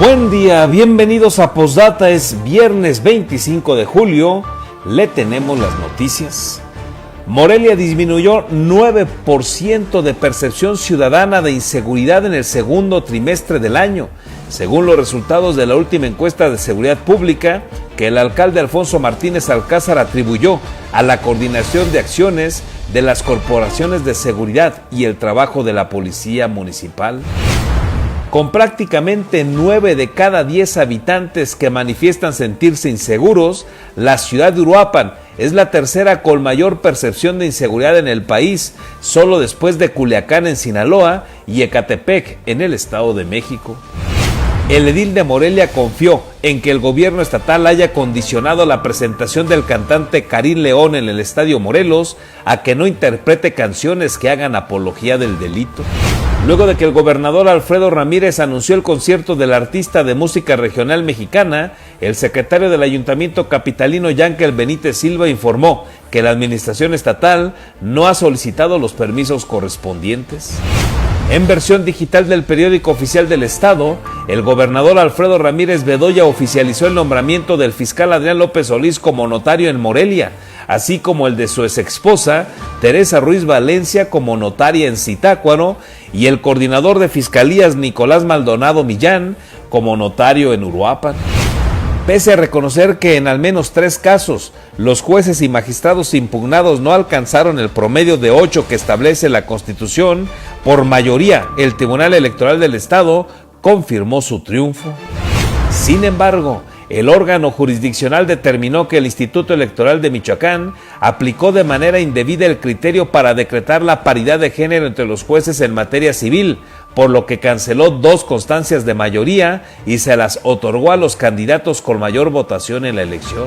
Buen día, bienvenidos a Postdata, es viernes 25 de julio, le tenemos las noticias. Morelia disminuyó 9% de percepción ciudadana de inseguridad en el segundo trimestre del año, según los resultados de la última encuesta de seguridad pública que el alcalde Alfonso Martínez Alcázar atribuyó a la coordinación de acciones de las corporaciones de seguridad y el trabajo de la policía municipal. Con prácticamente 9 de cada 10 habitantes que manifiestan sentirse inseguros, la ciudad de Uruapan es la tercera con mayor percepción de inseguridad en el país, solo después de Culiacán en Sinaloa y Ecatepec en el Estado de México. El edil de Morelia confió en que el gobierno estatal haya condicionado la presentación del cantante Karim León en el Estadio Morelos a que no interprete canciones que hagan apología del delito. Luego de que el gobernador Alfredo Ramírez anunció el concierto del artista de música regional mexicana, el secretario del Ayuntamiento capitalino Yankel Benítez Silva informó que la administración estatal no ha solicitado los permisos correspondientes. En versión digital del periódico oficial del Estado, el gobernador Alfredo Ramírez Bedoya oficializó el nombramiento del fiscal Adrián López Solís como notario en Morelia, así como el de su exesposa Teresa Ruiz Valencia como notaria en Zitácuaro y el coordinador de fiscalías Nicolás Maldonado Millán como notario en Uruapan. Pese a reconocer que en al menos 3 casos los jueces y magistrados impugnados no alcanzaron el promedio de 8 que establece la Constitución, por mayoría el Tribunal Electoral del Estado confirmó su triunfo. Sin embargo, el órgano jurisdiccional determinó que el Instituto Electoral de Michoacán aplicó de manera indebida el criterio para decretar la paridad de género entre los jueces en materia civil, por lo que canceló 2 constancias de mayoría y se las otorgó a los candidatos con mayor votación en la elección.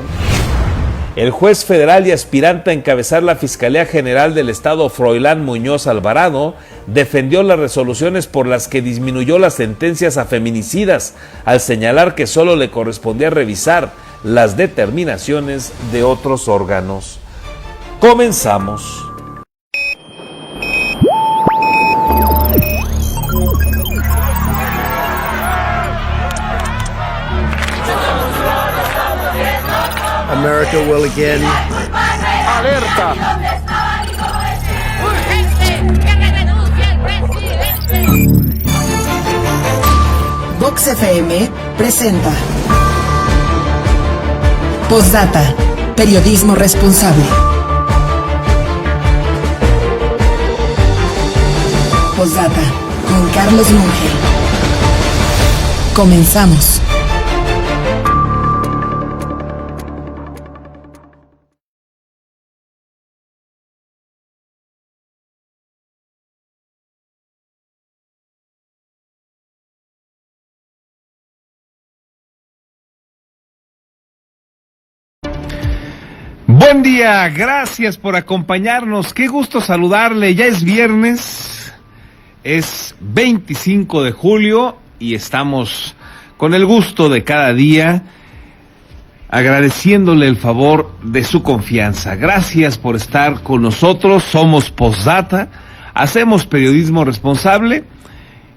El juez federal y aspirante a encabezar la Fiscalía General del Estado, Froilán Muñoz Alvarado, defendió las resoluciones por las que disminuyó las sentencias a feminicidas, al señalar que solo le correspondía revisar las determinaciones de otros órganos. Comenzamos. America will again. Alerta. Vox FM presenta Postdata, periodismo responsable. Postdata con Carlos Monge. Comenzamos. Buen día, gracias por acompañarnos, qué gusto saludarle, ya es viernes, es 25 de julio y estamos con el gusto de cada día agradeciéndole el favor de su confianza. Gracias por estar con nosotros, somos Postdata, hacemos periodismo responsable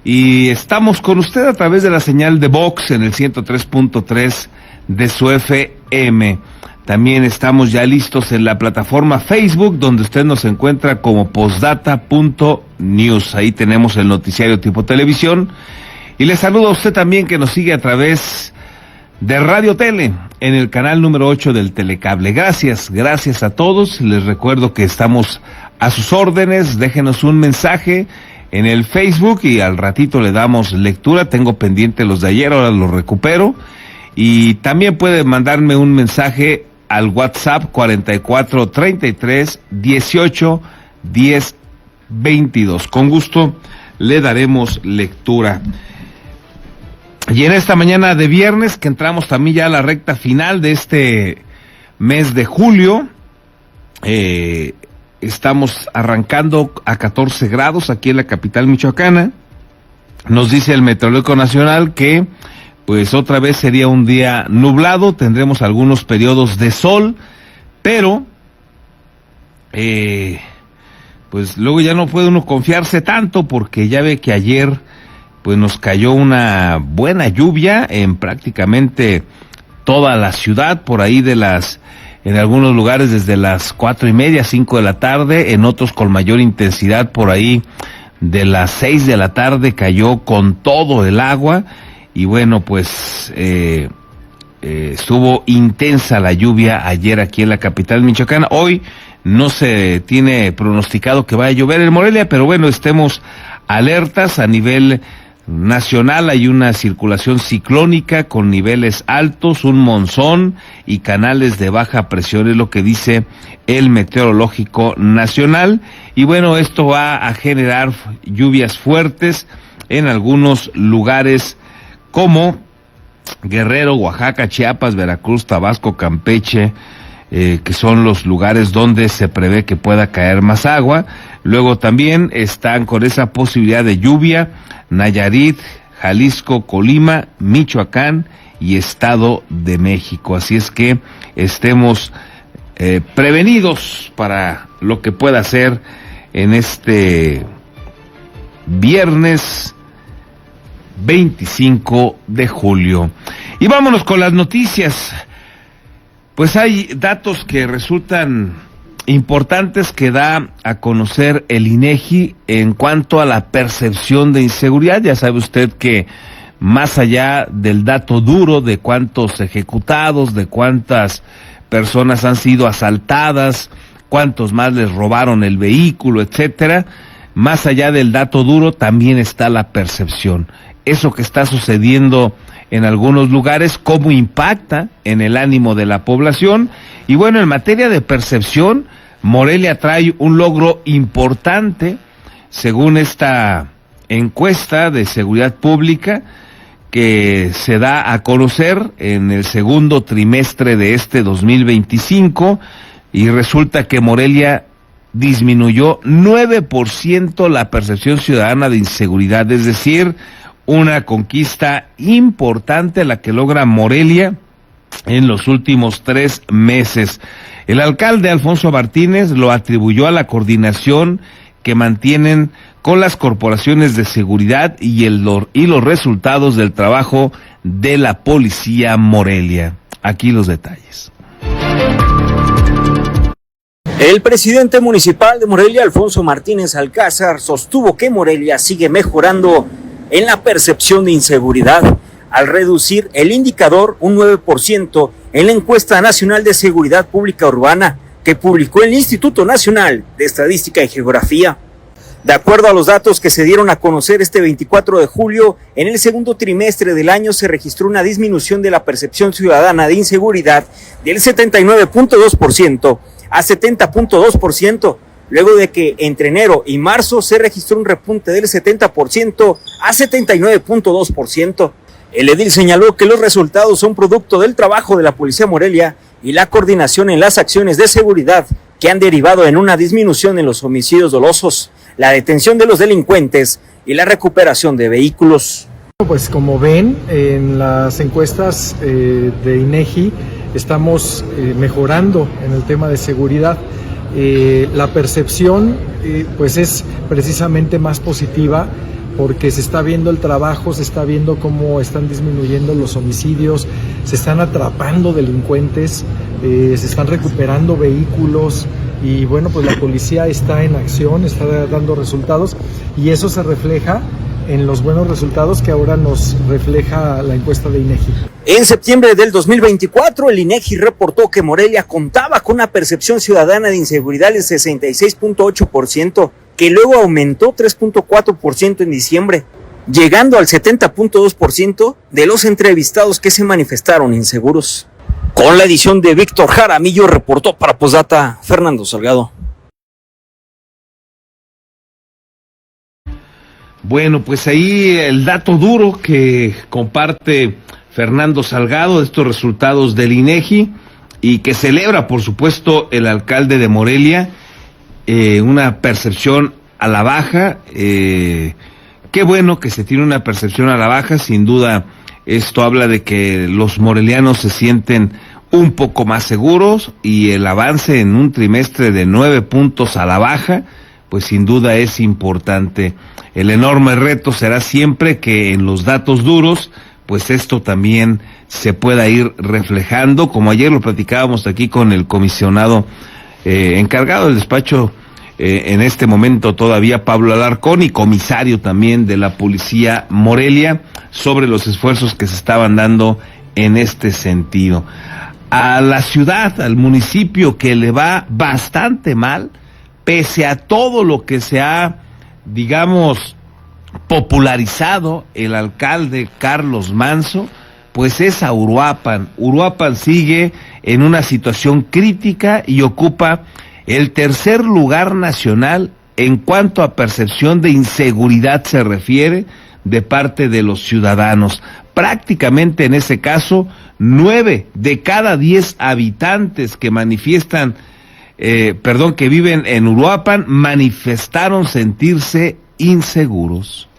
y estamos con usted a través de la señal de Vox en el 103.3 de su FM. También estamos ya listos en la plataforma Facebook, donde usted nos encuentra como postdata.news. Ahí tenemos el noticiario tipo televisión. Y le saludo a usted también que nos sigue a través de Radio Tele, en el canal número 8 del Telecable. Gracias a todos. Les recuerdo que estamos a sus órdenes. Déjenos un mensaje en el Facebook y al ratito le damos lectura. Tengo pendiente los de ayer, ahora los recupero. Y también puede mandarme un mensaje al WhatsApp 44 33 18 10 22. Con gusto le daremos lectura. Y en esta mañana de viernes, que entramos también ya a la recta final de este mes de julio, estamos arrancando a 14 grados aquí en la capital michoacana. Nos dice el Meteorológico Nacional que pues otra vez sería un día nublado, tendremos algunos periodos de sol, pero pues luego ya no puede uno confiarse tanto porque ya ve que ayer pues nos cayó una buena lluvia en prácticamente toda la ciudad, por ahí en algunos lugares desde las 4:30, 5 de la tarde, en otros con mayor intensidad por ahí de las 6 de la tarde cayó con todo el agua, y bueno, pues estuvo intensa la lluvia ayer aquí en la capital michoacana. Hoy no se tiene pronosticado que vaya a llover en Morelia, pero bueno, estemos alertas. A nivel nacional hay una circulación ciclónica con niveles altos, un monzón y canales de baja presión, es lo que dice el Meteorológico Nacional, y bueno, esto va a generar lluvias fuertes en algunos lugares como Guerrero, Oaxaca, Chiapas, Veracruz, Tabasco, Campeche, que son los lugares donde se prevé que pueda caer más agua. Luego también están con esa posibilidad de lluvia Nayarit, Jalisco, Colima, Michoacán y Estado de México. Así es que estemos prevenidos para lo que pueda ser en este viernes 25 de julio. Y vámonos con las noticias. Pues hay datos que resultan importantes que da a conocer el INEGI en cuanto a la percepción de inseguridad. Ya sabe usted que más allá del dato duro de cuántos ejecutados, de cuántas personas han sido asaltadas, cuántos más les robaron el vehículo, etcétera, más allá del dato duro también está la percepción. Eso que está sucediendo en algunos lugares, cómo impacta en el ánimo de la población. Y bueno, en materia de percepción, Morelia trae un logro importante, según esta encuesta de seguridad pública que se da a conocer en el segundo trimestre de este 2025, y resulta que Morelia disminuyó 9% la percepción ciudadana de inseguridad, es decir, una conquista importante la que logra Morelia en los últimos 3 meses. El alcalde Alfonso Martínez lo atribuyó a la coordinación que mantienen con las corporaciones de seguridad y los resultados del trabajo de la policía Morelia. Aquí los detalles. El presidente municipal de Morelia, Alfonso Martínez Alcázar, sostuvo que Morelia sigue mejorando en la percepción de inseguridad, al reducir el indicador un 9% en la encuesta nacional de seguridad pública urbana que publicó el Instituto Nacional de Estadística y Geografía. De acuerdo a los datos que se dieron a conocer este 24 de julio, en el segundo trimestre del año se registró una disminución de la percepción ciudadana de inseguridad del 79.2% a 70.2%, luego de que entre enero y marzo se registró un repunte del 70% a 79.2%. El edil señaló que los resultados son producto del trabajo de la Policía Morelia y la coordinación en las acciones de seguridad que han derivado en una disminución en los homicidios dolosos, la detención de los delincuentes y la recuperación de vehículos. Pues como ven en las encuestas de INEGI estamos mejorando en el tema de seguridad. La percepción pues es precisamente más positiva porque se está viendo el trabajo, se está viendo cómo están disminuyendo los homicidios, se están atrapando delincuentes, se están recuperando vehículos y bueno, pues la policía está en acción, está dando resultados y eso se refleja en los buenos resultados que ahora nos refleja la encuesta de INEGI. En septiembre del 2024, el INEGI reportó que Morelia contaba con una percepción ciudadana de inseguridad del 66.8%, que luego aumentó 3.4% en diciembre, llegando al 70.2% de los entrevistados que se manifestaron inseguros. Con la edición de Víctor Jaramillo, reportó para Postdata Fernando Salgado. Bueno, pues ahí el dato duro que comparte Fernando Salgado de estos resultados del INEGI y que celebra, por supuesto, el alcalde de Morelia, una percepción a la baja. Qué bueno que se tiene una percepción a la baja, sin duda esto habla de que los morelianos se sienten un poco más seguros y el avance en un trimestre de 9 puntos a la baja, pues sin duda es importante. El enorme reto será siempre que en los datos duros, pues esto también se pueda ir reflejando, como ayer lo platicábamos aquí con el comisionado encargado del despacho, en este momento todavía Pablo Alarcón, y comisario también de la Policía Morelia, sobre los esfuerzos que se estaban dando en este sentido. A la ciudad, al municipio que le va bastante mal, pese a todo lo que se ha, digamos, popularizado el alcalde Carlos Manso, pues es a Uruapan. Uruapan sigue en una situación crítica y ocupa el tercer lugar nacional en cuanto a percepción de inseguridad se refiere de parte de los ciudadanos. Prácticamente en ese caso, 9 de cada 10 habitantes que que viven en Uruapan manifestaron sentirse inseguros.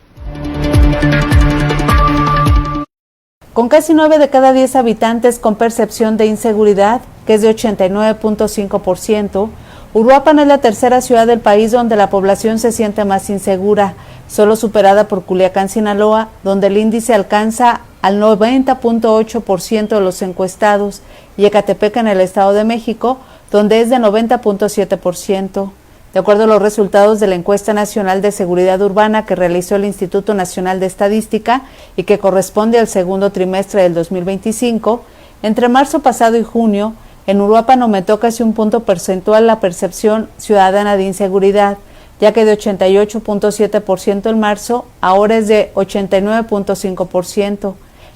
Con casi 9 de cada 10 habitantes con percepción de inseguridad, que es de 89.5%, Uruapan es la tercera ciudad del país donde la población se siente más insegura, solo superada por Culiacán, Sinaloa, donde el índice alcanza al 90.8% de los encuestados, y Ecatepec en el Estado de México, donde es de 90.7%. De acuerdo a los resultados de la Encuesta Nacional de Seguridad Urbana que realizó el Instituto Nacional de Estadística y que corresponde al segundo trimestre del 2025, entre marzo pasado y junio, en Uruapan aumentó casi un punto porcentual la percepción ciudadana de inseguridad, ya que de 88.7% en marzo, ahora es de 89.5%.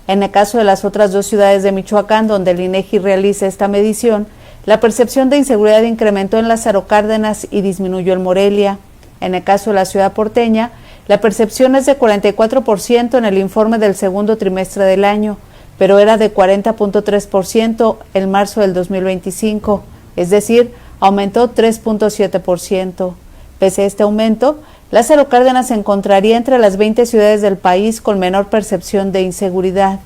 En el caso de las otras dos ciudades de Michoacán, donde el INEGI realiza esta medición, la percepción de inseguridad incrementó en Lázaro Cárdenas y disminuyó en Morelia. En el caso de la ciudad porteña, la percepción es de 44% en el informe del segundo trimestre del año, pero era de 40.3% en marzo del 2025, es decir, aumentó 3.7%. Pese a este aumento, Lázaro Cárdenas se encontraría entre las 20 ciudades del país con menor percepción de inseguridad.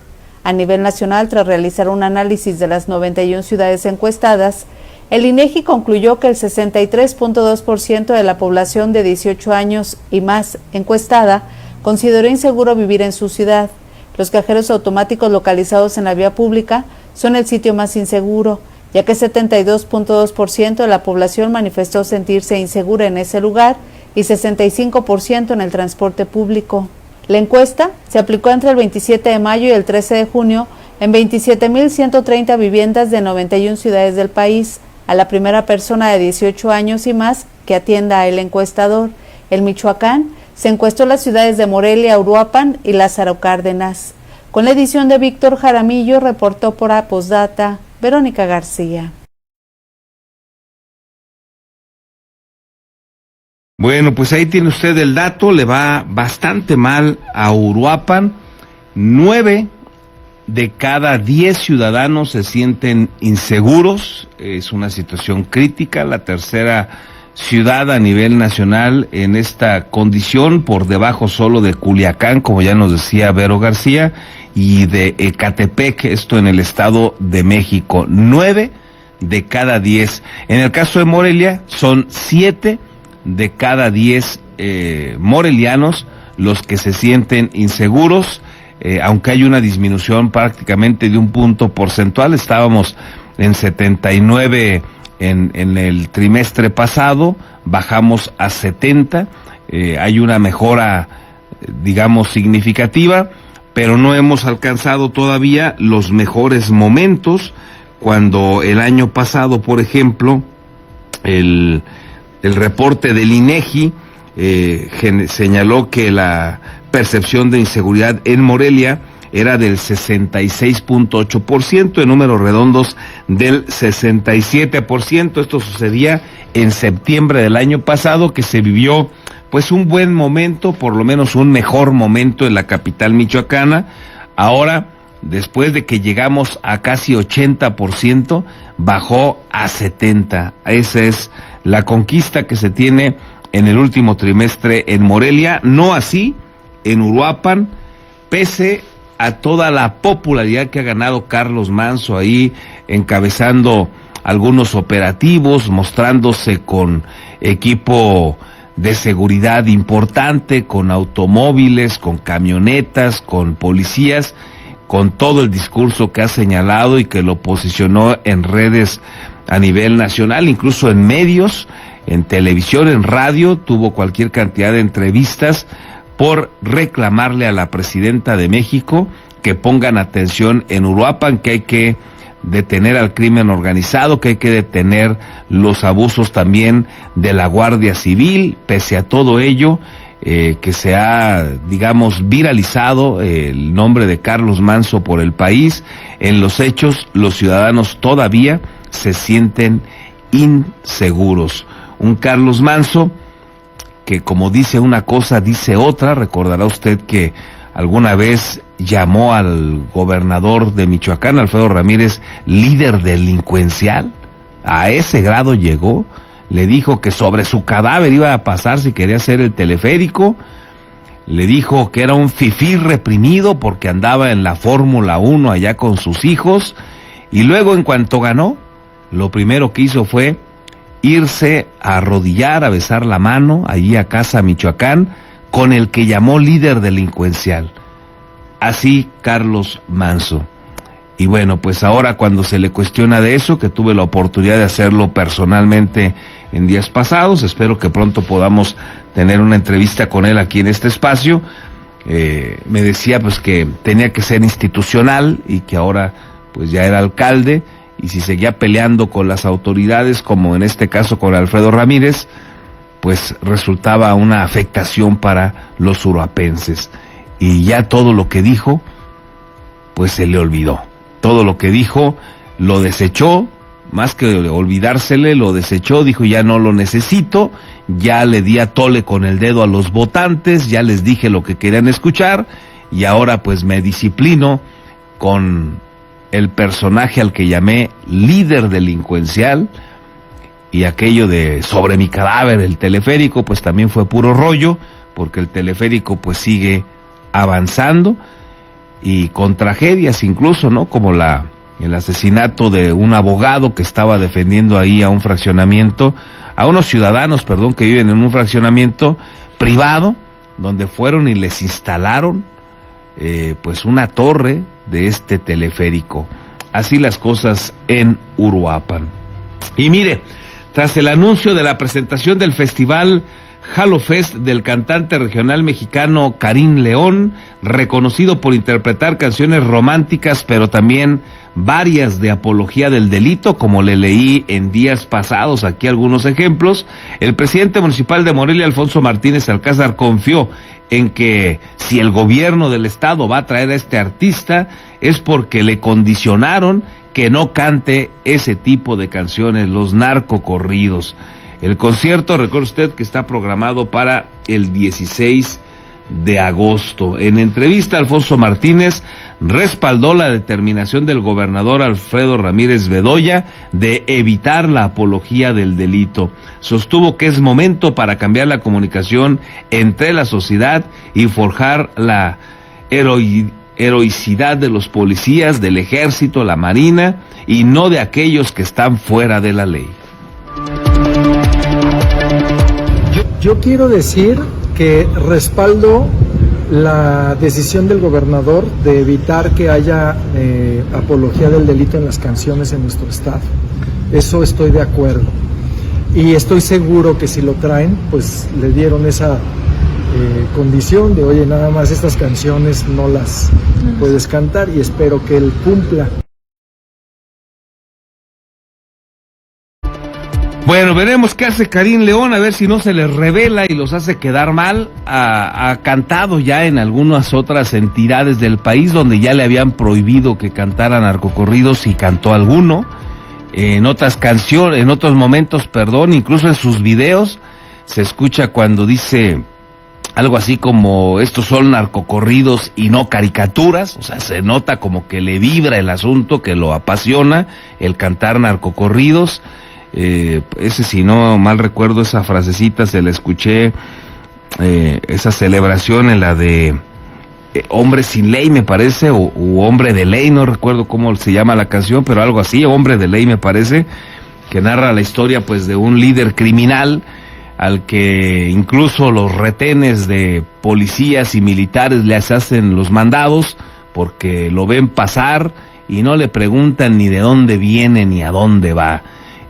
A nivel nacional, tras realizar un análisis de las 91 ciudades encuestadas, el INEGI concluyó que el 63.2% de la población de 18 años y más encuestada consideró inseguro vivir en su ciudad. Los cajeros automáticos localizados en la vía pública son el sitio más inseguro, ya que 72.2% de la población manifestó sentirse insegura en ese lugar y 65% en el transporte público. La encuesta se aplicó entre el 27 de mayo y el 13 de junio en 27.130 viviendas de 91 ciudades del país, a la primera persona de 18 años y más que atienda a el encuestador. En Michoacán se encuestó las ciudades de Morelia, Uruapan y Lázaro Cárdenas. Con la edición de Víctor Jaramillo, reportó por Postdata Verónica García. Bueno, pues ahí tiene usted el dato, le va bastante mal a Uruapan. 9 de cada 10 ciudadanos se sienten inseguros, es una situación crítica, la tercera ciudad a nivel nacional en esta condición, por debajo solo de Culiacán, como ya nos decía Vero García, y de Ecatepec, esto en el Estado de México. 9 de cada 10. En el caso de Morelia, son 7 de cada 10 morelianos los que se sienten inseguros, aunque hay una disminución prácticamente de un punto porcentual. Estábamos en 79 en el trimestre pasado, bajamos a 70, hay una mejora, digamos, significativa, pero no hemos alcanzado todavía los mejores momentos, cuando el año pasado, por ejemplo, el reporte del INEGI señaló que la percepción de inseguridad en Morelia era del 66.8%, en números redondos del 67%. Esto sucedía en septiembre del año pasado, que se vivió pues un buen momento, por lo menos un mejor momento en la capital michoacana. Ahora, después de que llegamos a casi 80%, bajó a 70%. Esa es la conquista que se tiene en el último trimestre en Morelia, no así en Uruapan, pese a toda la popularidad que ha ganado Carlos Manso ahí, encabezando algunos operativos, mostrándose con equipo de seguridad importante, con automóviles, con camionetas, con policías, con todo el discurso que ha señalado y que lo posicionó en redes a nivel nacional, incluso en medios, en televisión, en radio, tuvo cualquier cantidad de entrevistas por reclamarle a la presidenta de México que pongan atención en Uruapan, que hay que detener al crimen organizado, que hay que detener los abusos también de la Guardia Civil. Pese a todo ello, que se ha, digamos, viralizado el nombre de Carlos Manso por el país, en los hechos los ciudadanos todavía se sienten inseguros. Un Carlos Manso que, como dice una cosa, dice otra. Recordará usted que alguna vez llamó al gobernador de Michoacán, Alfredo Ramírez, líder delincuencial. A ese grado llegó. Le dijo que sobre su cadáver iba a pasar si quería hacer el teleférico. Le dijo que era un fifí reprimido porque andaba en la Fórmula 1 allá con sus hijos. Y luego, en cuanto ganó, lo primero que hizo fue irse a arrodillar, a besar la mano allí a Casa Michoacán con el que llamó líder delincuencial. Así Carlos Manso. Y bueno, pues ahora cuando se le cuestiona de eso, que tuve la oportunidad de hacerlo personalmente en días pasados, espero que pronto podamos tener una entrevista con él aquí en este espacio, me decía pues que tenía que ser institucional y que ahora pues ya era alcalde, y si seguía peleando con las autoridades, como en este caso con Alfredo Ramírez, pues resultaba una afectación para los uruapenses. Y ya todo lo que dijo, pues se le olvidó. Todo lo que dijo lo desechó, más que olvidársele, lo desechó, dijo ya no lo necesito, ya le di a tole con el dedo a los votantes, ya les dije lo que querían escuchar, y ahora pues me disciplino con el personaje al que llamé líder delincuencial. Y aquello de sobre mi cadáver, el teleférico, pues también fue puro rollo, porque el teleférico pues sigue avanzando y con tragedias incluso, ¿no? Como el asesinato de un abogado que estaba defendiendo ahí a un fraccionamiento, a unos ciudadanos, perdón, que viven en un fraccionamiento privado, donde fueron y les instalaron pues una torre de este teleférico. Así las cosas en Uruapan. Y mire, tras el anuncio de la presentación del festival Halo Fest del cantante regional mexicano Karim León, reconocido por interpretar canciones románticas, pero también varias de apología del delito, como le leí en días pasados aquí algunos ejemplos, el presidente municipal de Morelia, Alfonso Martínez Alcázar, confió en que si el gobierno del estado va a traer a este artista es porque le condicionaron que no cante ese tipo de canciones, los narcocorridos. El concierto, recuerde usted que está programado para el 16 de agosto. En entrevista, Alfonso Martínez respaldó la determinación del gobernador Alfredo Ramírez Bedoya de evitar la apología del delito. Sostuvo que es momento para cambiar la comunicación entre la sociedad y forjar la heroicidad de los policías, del ejército, la marina, y no de aquellos que están fuera de la ley. Yo quiero decir que respaldo la decisión del gobernador de evitar que haya apología del delito en las canciones en nuestro estado. Eso estoy de acuerdo. Y estoy seguro que si lo traen, pues le dieron esa condición de, oye, nada más estas canciones no las puedes cantar, y espero que él cumpla. Bueno, veremos qué hace Karim León, a ver si no se les revela y los hace quedar mal. Ha cantado ya en algunas otras entidades del país donde ya le habían prohibido que cantara narcocorridos, y cantó alguno. En otras canciones, en otros momentos, incluso en sus videos se escucha cuando dice algo así como estos son narcocorridos y no caricaturas. O sea, se nota como que le vibra el asunto, que lo apasiona el cantar narcocorridos. Ese, si no mal recuerdo, esa frasecita se la escuché, esa celebración en la de Hombre sin Ley, me parece, o Hombre de Ley, no recuerdo cómo se llama la canción, pero algo así, Hombre de Ley me parece, que narra la historia pues de un líder criminal al que incluso los retenes de policías y militares les hacen los mandados porque lo ven pasar y no le preguntan ni de dónde viene ni a dónde va.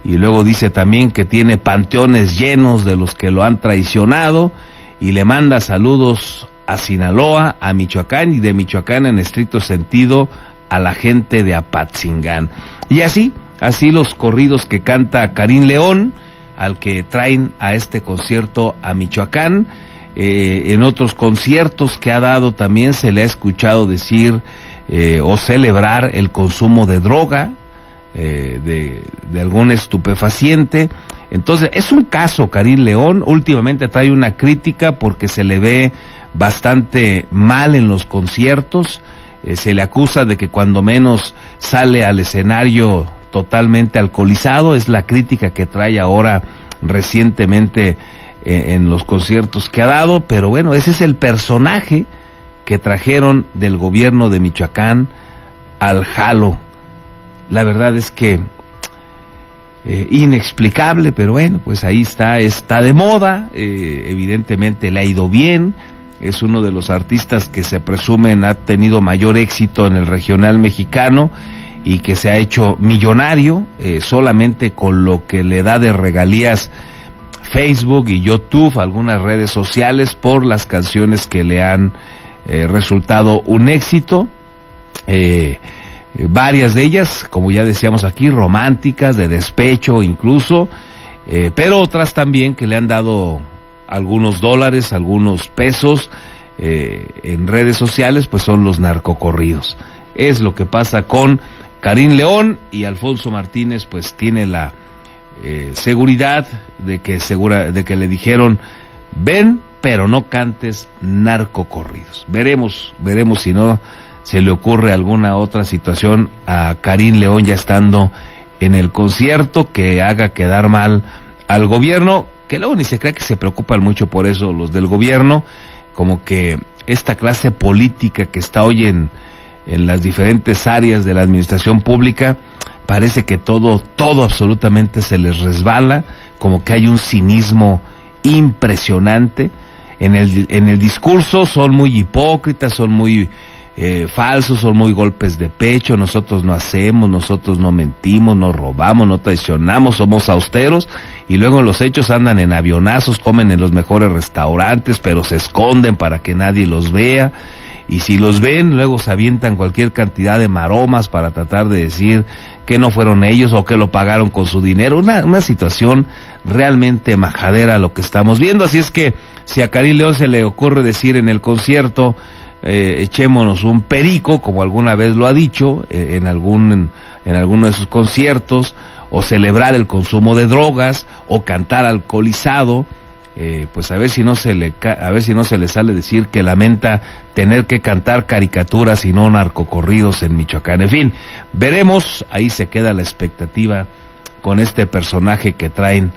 Y luego dice también que tiene panteones llenos de los que lo han traicionado y le manda saludos a Sinaloa, a Michoacán y de Michoacán en estricto sentido a la gente de Apatzingán. Y así los corridos que canta Karim León, al que traen a este concierto a Michoacán. En otros conciertos que ha dado también se le ha escuchado decir o celebrar el consumo de droga, de algún estupefaciente. Entonces es un caso Karim León. Últimamente trae una crítica porque se le ve bastante mal en los conciertos. Se le acusa de que cuando menos sale al escenario totalmente alcoholizado. Es la crítica que trae ahora recientemente en los conciertos que ha dado, pero bueno, ese es el personaje que trajeron del gobierno de Michoacán al jalo. La verdad es que inexplicable, pero bueno, pues ahí está de moda, evidentemente le ha ido bien, es uno de los artistas que se presumen ha tenido mayor éxito en el regional mexicano y que se ha hecho millonario solamente con lo que le da de regalías Facebook y YouTube, algunas redes sociales, por las canciones que le han resultado un éxito. Varias de ellas, como ya decíamos aquí, románticas, de despecho incluso, pero otras también que le han dado algunos dólares, algunos pesos en redes sociales, pues son los narcocorridos. Es lo que pasa con Karim León, y Alfonso Martínez pues tiene la seguridad de que le dijeron: ven, pero no cantes narcocorridos. Veremos si no se le ocurre alguna otra situación a Karim León ya estando en el concierto que haga quedar mal al gobierno, que luego ni se cree que se preocupan mucho por eso los del gobierno, como que esta clase política que está hoy en las diferentes áreas de la administración pública, parece que todo absolutamente se les resbala, como que hay un cinismo impresionante. En el discurso son muy hipócritas, son muy falsos, son muy golpes de pecho. Nosotros no hacemos, nosotros no mentimos, no robamos, no traicionamos, somos austeros, y luego en los hechos andan en avionazos, comen en los mejores restaurantes, pero se esconden para que nadie los vea. Y si los ven, luego se avientan cualquier cantidad de maromas para tratar de decir que no fueron ellos o que lo pagaron con su dinero. Una situación realmente majadera lo que estamos viendo. Así es que si a Karim León se le ocurre decir en el concierto, echémonos un perico, como alguna vez lo ha dicho en alguno de sus conciertos, o celebrar el consumo de drogas, o cantar alcoholizado, pues a ver si no se le sale decir que lamenta tener que cantar caricaturas y no narcocorridos en Michoacán. En fin, veremos, ahí se queda la expectativa con este personaje que traen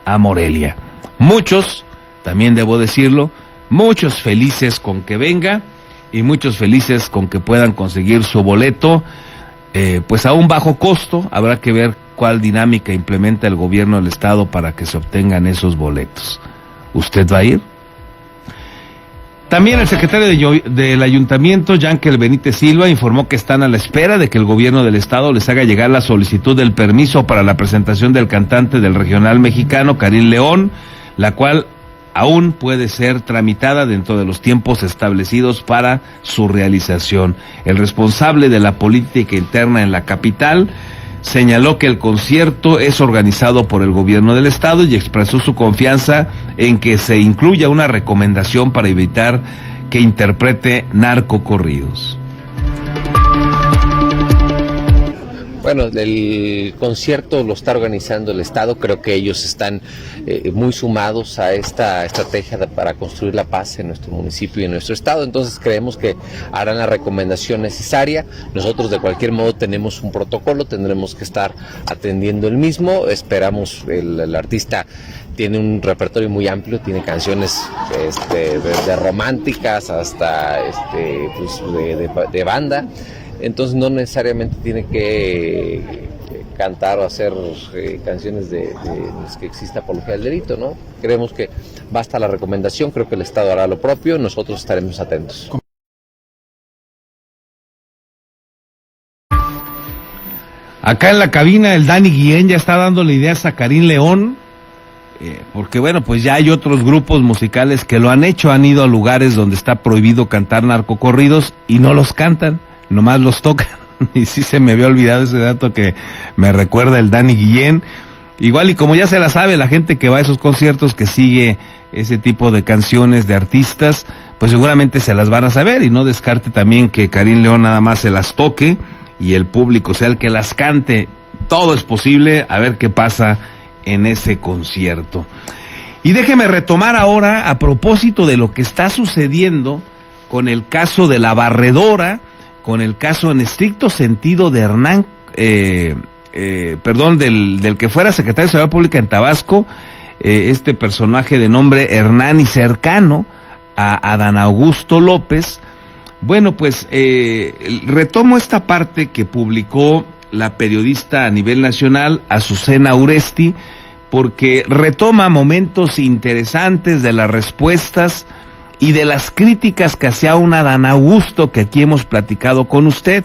a Morelia. Muchos, también debo decirlo, muchos felices con que venga y muchos felices con que puedan conseguir su boleto, pues a un bajo costo. Habrá que ver cuál dinámica implementa el gobierno del estado para que se obtengan esos boletos. ¿Usted va a ir? También el secretario del ayuntamiento, Yankel Benítez Silva, informó que están a la espera de que el gobierno del estado les haga llegar la solicitud del permiso para la presentación del cantante del regional mexicano, Karim León, la cual aún puede ser tramitada dentro de los tiempos establecidos para su realización. El responsable de la política interna en la capital señaló que el concierto es organizado por el gobierno del estado y expresó su confianza en que se incluya una recomendación para evitar que interprete narcocorridos. Bueno, el concierto lo está organizando el Estado. Creo que ellos están muy sumados a esta estrategia para construir la paz en nuestro municipio y en nuestro Estado. Entonces creemos que harán la recomendación necesaria. Nosotros de cualquier modo tenemos un protocolo, tendremos que estar atendiendo el mismo. Esperamos, el artista tiene un repertorio muy amplio, tiene canciones desde románticas hasta pues de banda. Entonces no necesariamente tiene que cantar o hacer canciones de las que exista apología del delito, ¿no? Creemos que basta la recomendación, creo que el Estado hará lo propio, nosotros estaremos atentos. Acá en la cabina el Dani Guillén ya está dándole ideas a Karim León, porque bueno, pues ya hay otros grupos musicales que lo han hecho, han ido a lugares donde está prohibido cantar narcocorridos y no los cantan, nomás los tocan. Y sí se me había olvidado ese dato que me recuerda el Dani Guillén. Igual y como ya se la sabe la gente que va a esos conciertos, que sigue ese tipo de canciones de artistas, pues seguramente se las van a saber, y no descarte también que Karim León nada más se las toque y el público sea el que las cante. Todo es posible, a ver qué pasa en ese concierto. Y déjeme retomar ahora a propósito de lo que está sucediendo con el caso de la barredora, con el caso en estricto sentido de Hernán, del que fuera secretario de Seguridad Pública en Tabasco, este personaje de nombre Hernán y cercano a Adán Augusto López. Bueno, pues retomo esta parte que publicó la periodista a nivel nacional, Azucena Uresti, porque retoma momentos interesantes de las respuestas y de las críticas que hacía un Adán Augusto que aquí hemos platicado con usted.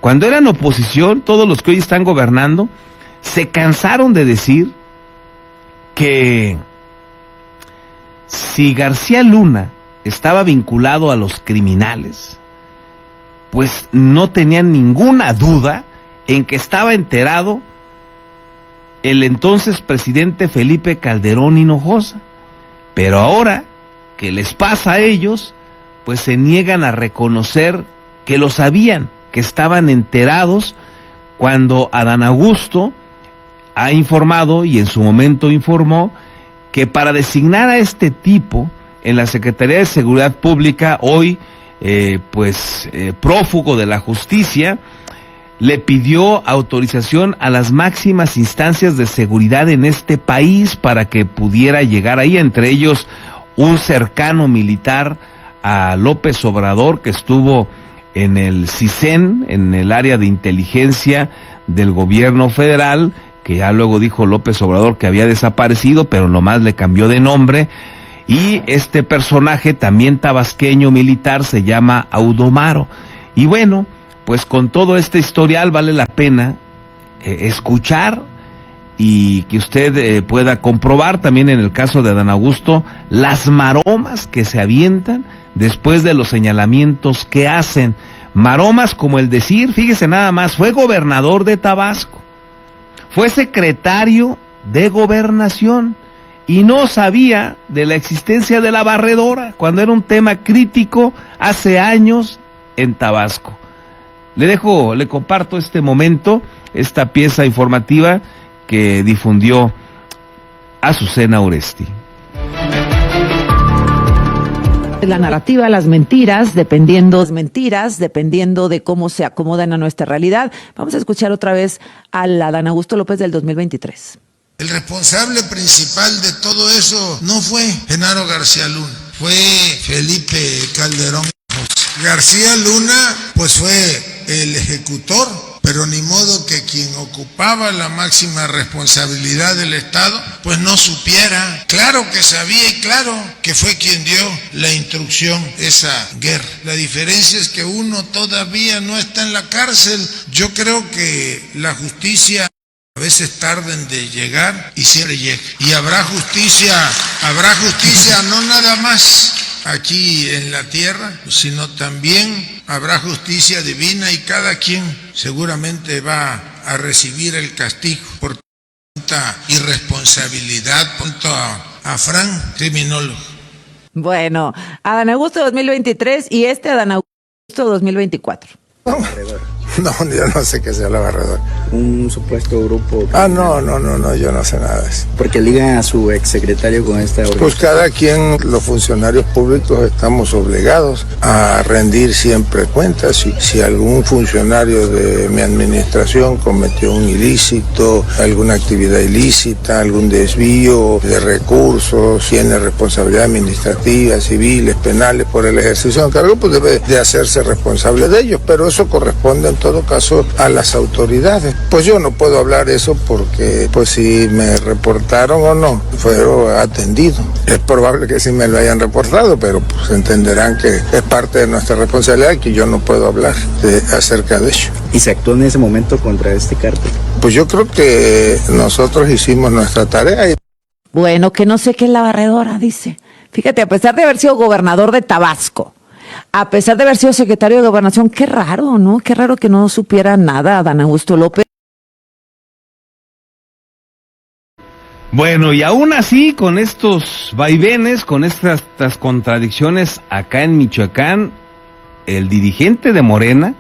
Cuando eran oposición, todos los que hoy están gobernando se cansaron de decir que si García Luna estaba vinculado a los criminales, pues no tenían ninguna duda en que estaba enterado el entonces presidente Felipe Calderón Hinojosa. Pero ahora que les pasa a ellos, pues se niegan a reconocer que lo sabían, que estaban enterados, cuando Adán Augusto ha informado y en su momento informó que para designar a este tipo en la Secretaría de Seguridad Pública, hoy prófugo de la justicia, le pidió autorización a las máximas instancias de seguridad en este país para que pudiera llegar ahí, entre ellos un cercano militar a López Obrador que estuvo en el CISEN, en el área de inteligencia del gobierno federal, que ya luego dijo López Obrador que había desaparecido, pero nomás le cambió de nombre. Y este personaje también tabasqueño militar se llama Audomaro. Y bueno, pues con todo este historial vale la pena escuchar y que usted pueda comprobar también en el caso de Adán Augusto las maromas que se avientan después de los señalamientos que hacen. Maromas como el decir, fíjese nada más, fue gobernador de Tabasco, fue secretario de Gobernación y no sabía de la existencia de la barredora cuando era un tema crítico hace años en Tabasco. Le comparto este momento, esta pieza informativa que difundió Azucena Uresti. La narrativa, las mentiras, dependiendo de cómo se acomodan a nuestra realidad. Vamos a escuchar otra vez al Adán Augusto López del 2023. El responsable principal de todo eso no fue Genaro García Luna, fue Felipe Calderón. García Luna pues fue el ejecutor, pero ni modo que quien ocupaba la máxima responsabilidad del Estado pues no supiera. Claro que sabía y claro que fue quien dio la instrucción esa guerra. La diferencia es que uno todavía no está en la cárcel. Yo creo que la justicia a veces tarden de llegar y siempre llega. Y habrá justicia no nada más aquí en la tierra, sino también habrá justicia divina y cada quien seguramente va a recibir el castigo por tanta irresponsabilidad. Punto a Fran, criminólogo. Bueno, Adán Augusto 2023 y Adán Augusto 2024. No, yo no sé qué sea la barredora. Un supuesto grupo. No, yo no sé nada de eso. Porque ligan a su exsecretario con esta organización. Pues cada quien, los funcionarios públicos, estamos obligados a rendir siempre cuentas. Si algún funcionario de mi administración cometió un ilícito, alguna actividad ilícita, algún desvío de recursos, tiene responsabilidad administrativa, civiles, penales por el ejercicio de un cargo, pues debe de hacerse responsable de ellos. Pero eso corresponde entonces todo caso a las autoridades. Pues yo no puedo hablar eso porque pues si me reportaron o no, fueron atendidos. Es probable que sí me lo hayan reportado, pero pues entenderán que es parte de nuestra responsabilidad y que yo no puedo hablar acerca de ello. ¿Y se actuó en ese momento contra este cártel? Pues yo creo que nosotros hicimos nuestra tarea. Bueno, que no sé qué es la barredora, dice. Fíjate, a pesar de haber sido gobernador de Tabasco, a pesar de haber sido secretario de Gobernación, qué raro, ¿no? Qué raro que no supiera nada Adán Augusto López. Bueno, y aún así, con estos vaivenes, con estas contradicciones acá en Michoacán, el dirigente de Morena,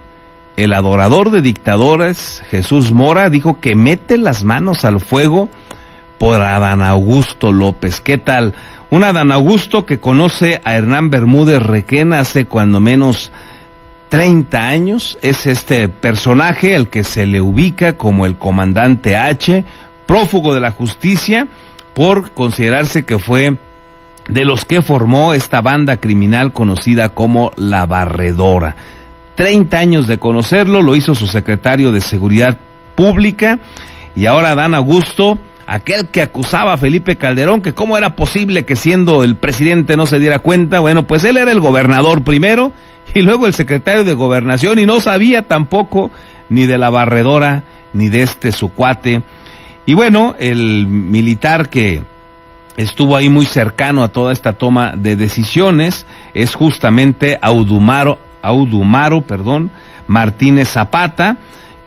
el adorador de dictadores, Jesús Mora, dijo que mete las manos al fuego por Adán Augusto López. ¿Qué tal? Un Adán Augusto que conoce a Hernán Bermúdez Requena hace cuando menos 30 años. Es este personaje al que se le ubica como el comandante H, prófugo de la justicia, por considerarse que fue de los que formó esta banda criminal conocida como La Barredora. 30 años de conocerlo, lo hizo su secretario de Seguridad Pública, y ahora Adán Augusto, aquel que acusaba a Felipe Calderón, que cómo era posible que siendo el presidente no se diera cuenta. Bueno, pues él era el gobernador primero, y luego el secretario de Gobernación, y no sabía tampoco ni de La Barredora, ni de su cuate. Y bueno, el militar que estuvo ahí muy cercano a toda esta toma de decisiones es justamente Audumaro Martínez Zapata,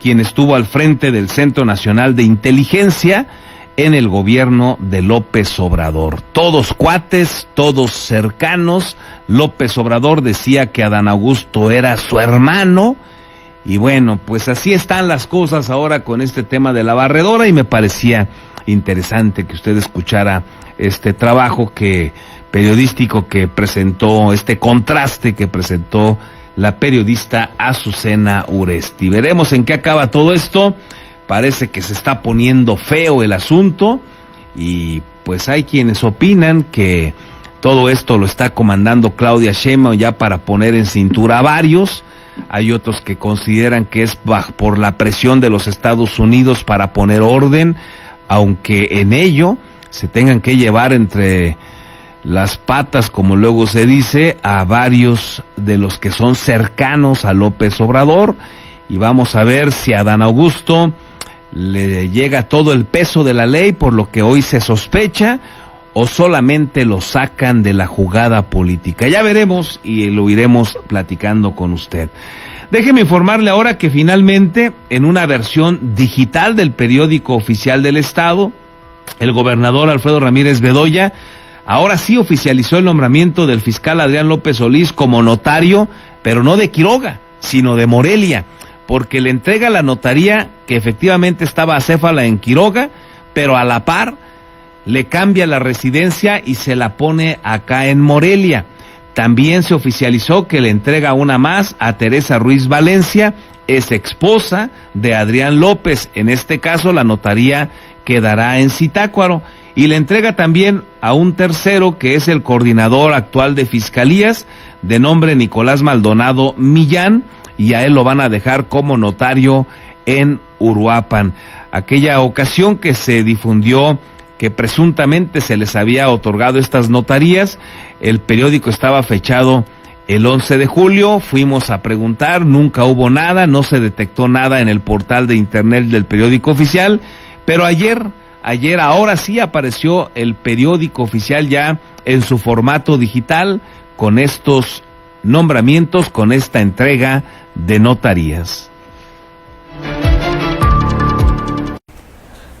quien estuvo al frente del Centro Nacional de Inteligencia en el gobierno de López Obrador. Todos cuates, todos cercanos. López Obrador decía que Adán Augusto era su hermano. Y bueno, pues así están las cosas ahora con este tema de La Barredora, y me parecía interesante que usted escuchara este trabajo periodístico que presentó, este contraste que presentó la periodista Azucena Uresti. Veremos en qué acaba todo esto. Parece que se está poniendo feo el asunto, y pues hay quienes opinan que todo esto lo está comandando Claudia Sheinbaum ya para poner en cintura a varios. Hay otros que consideran que es por la presión de los Estados Unidos para poner orden, aunque en ello se tengan que llevar entre las patas, como luego se dice, a varios de los que son cercanos a López Obrador. Y vamos a ver si a Adán Augusto le llega todo el peso de la ley, por lo que hoy se sospecha, o solamente lo sacan de la jugada política. Ya veremos y lo iremos platicando con usted. Déjeme informarle ahora que finalmente, en una versión digital del periódico oficial del Estado, el gobernador Alfredo Ramírez Bedoya ahora sí oficializó el nombramiento del fiscal Adrián López Solís como notario, pero no de Quiroga, sino de Morelia, porque le entrega la notaría que efectivamente estaba acéfala en Quiroga, pero a la par le cambia la residencia y se la pone acá en Morelia. También se oficializó que le entrega una más a Teresa Ruiz Valencia, es esposa de Adrián López. En este caso la notaría quedará en Zitácuaro, y le entrega también a un tercero que es el coordinador actual de fiscalías, de nombre Nicolás Maldonado Millán, y a él lo van a dejar como notario en Uruapan. Aquella ocasión que se difundió que presuntamente se les había otorgado estas notarías, el periódico estaba fechado el 11 de julio, fuimos a preguntar, nunca hubo nada, no se detectó nada en el portal de internet del periódico oficial, pero ayer ahora sí apareció el periódico oficial ya en su formato digital, con estos nombramientos, con esta entrega de notarías.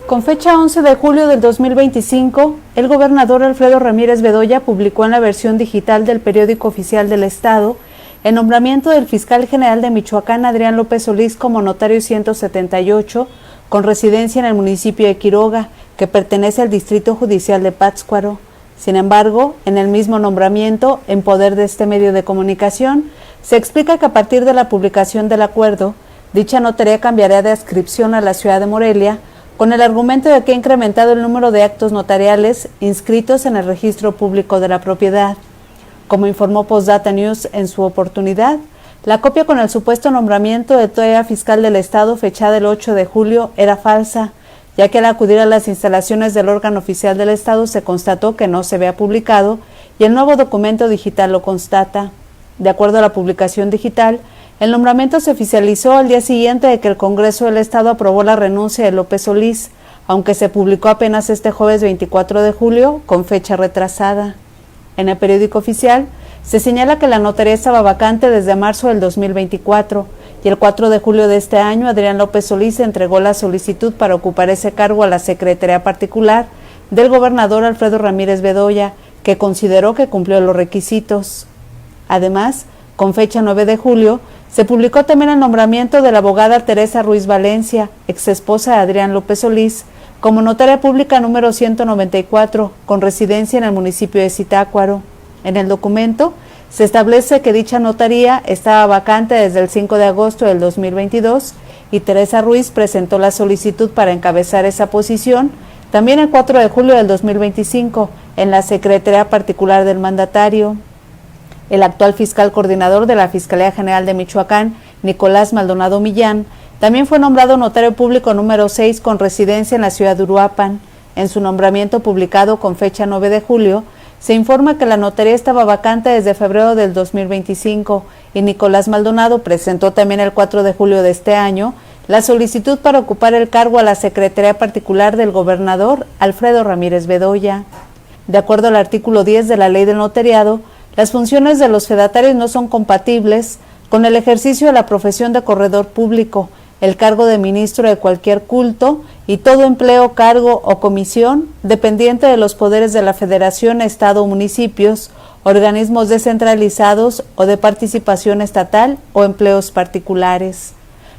Con fecha 11 de julio del 2025, el gobernador Alfredo Ramírez Bedoya publicó en la versión digital del periódico oficial del Estado el nombramiento del fiscal general de Michoacán, Adrián López Solís, como notario 178, con residencia en el municipio de Quiroga, que pertenece al distrito judicial de Pátzcuaro. Sin embargo, en el mismo nombramiento, en poder de este medio de comunicación, se explica que a partir de la publicación del acuerdo, dicha notaría cambiará de adscripción a la ciudad de Morelia, con el argumento de que ha incrementado el número de actos notariales inscritos en el registro público de la propiedad. Como informó Postdata News en su oportunidad, La copia con el supuesto nombramiento de todavía fiscal del Estado fechada el 8 de julio era falsa, ya que al acudir a las instalaciones del órgano oficial del Estado se constató que no se había publicado y el nuevo documento digital lo constata. De acuerdo a la publicación digital, el nombramiento se oficializó al día siguiente de que el Congreso del Estado aprobó la renuncia de López Solís, aunque se publicó apenas este jueves 24 de julio con fecha retrasada. En el periódico oficial se señala que la notaría estaba vacante desde marzo del 2024 y el 4 de julio de este año Adrián López Solís entregó la solicitud para ocupar ese cargo a la Secretaría Particular del gobernador Alfredo Ramírez Bedoya, que consideró que cumplió los requisitos. Además, con fecha 9 de julio, se publicó también el nombramiento de la abogada Teresa Ruiz Valencia, exesposa de Adrián López Solís, como notaria pública número 194, con residencia en el municipio de Zitácuaro. En el documento se establece que dicha notaría estaba vacante desde el 5 de agosto del 2022 y Teresa Ruiz presentó la solicitud para encabezar esa posición también el 4 de julio del 2025 en la Secretaría Particular del mandatario. El actual fiscal coordinador de la Fiscalía General de Michoacán, Nicolás Maldonado Millán, también fue nombrado notario público número 6 con residencia en la ciudad de Uruapan. En su nombramiento publicado con fecha 9 de julio, se informa que la notaría estaba vacante desde febrero del 2025 y Nicolás Maldonado presentó también el 4 de julio de este año la solicitud para ocupar el cargo a la Secretaría Particular del gobernador Alfredo Ramírez Bedoya. De acuerdo al artículo 10 de la Ley del Notariado, las funciones de los fedatarios no son compatibles con el ejercicio de la profesión de corredor público, el cargo de ministro de cualquier culto y todo empleo, cargo o comisión dependiente de los poderes de la Federación, Estado o municipios, organismos descentralizados o de participación estatal o empleos particulares.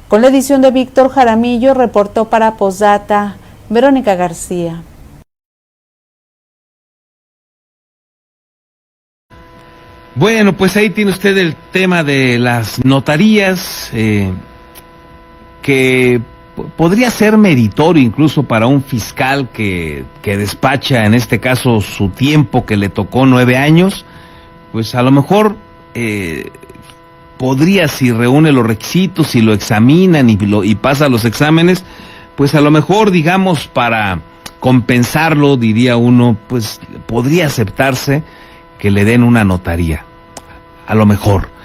Con la edición de Víctor Jaramillo, reportó para Postdata Verónica García. Bueno, pues ahí tiene usted el tema de las notarías, que podría ser meritorio incluso para un fiscal que despacha, en este caso, su tiempo que le tocó 9 años, pues a lo mejor podría, si reúne los requisitos, si lo examinan y pasa los exámenes, pues a lo mejor, digamos, para compensarlo, diría uno, pues podría aceptarse que le den una notaría, a lo mejor.